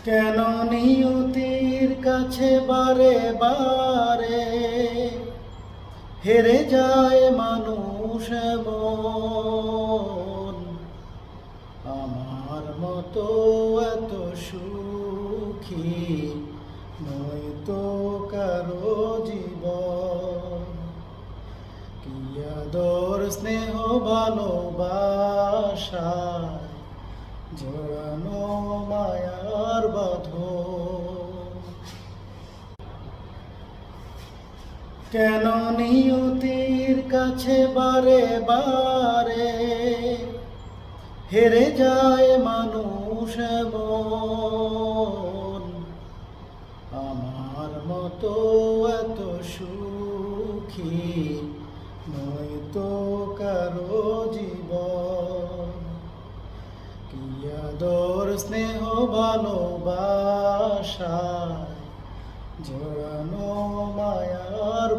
কেন নিয়তির কাছে বারে বারে হেরে যায় মানুষ মন? আমার মতো এত সুখী নয়তো কারো জীবন। কি আদর স্নেহ ভালোবাসা জড়ানো মায়ার বাঁধন। কেন নিয়তির কাছে বারে বারে হেরে যায় মানুষ মন? আমার মতো এত সুখী নয়তো কারো জীবন। কি আদর স্নেহ ভালোবাসা জড়ানো মায়ার